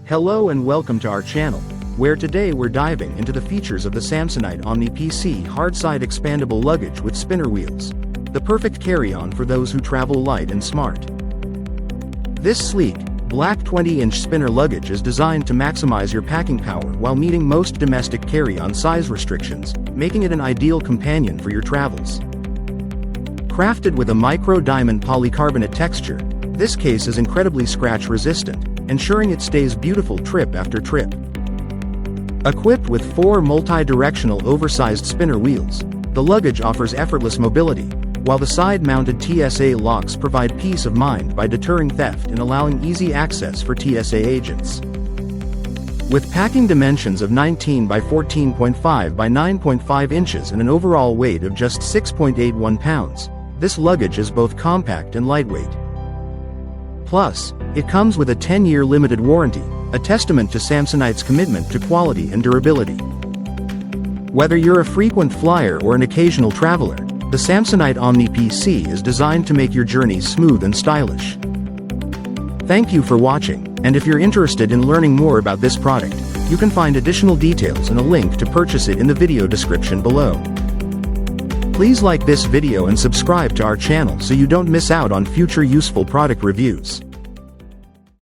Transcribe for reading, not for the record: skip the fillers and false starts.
Hello and welcome to our channel, where today we're diving into the features of the Samsonite Omni PC Hardside Expandable Luggage with spinner wheels. The perfect carry-on for those who travel light and smart. This sleek, black 20-inch spinner luggage is designed to maximize your packing power while meeting most domestic carry-on size restrictions, making it an ideal companion for your travels. Crafted with a micro-diamond polycarbonate texture, this case is incredibly scratch-resistant, ensuring it stays beautiful trip after trip. Equipped with 4 multi-directional oversized spinner wheels, the luggage offers effortless mobility, while the side-mounted TSA locks provide peace of mind by deterring theft and allowing easy access for TSA agents. With packing dimensions of 19 by 14.5 by 9.5 inches and an overall weight of just 6.81 pounds, this luggage is both compact and lightweight. Plus, it comes with a 10-year limited warranty, a testament to Samsonite's commitment to quality and durability. Whether you're a frequent flyer or an occasional traveler, the Samsonite Omni PC is designed to make your journeys smooth and stylish. Thank you for watching, and if you're interested in learning more about this product, you can find additional details and a link to purchase it in the video description below. Please like this video and subscribe to our channel so you don't miss out on future useful product reviews.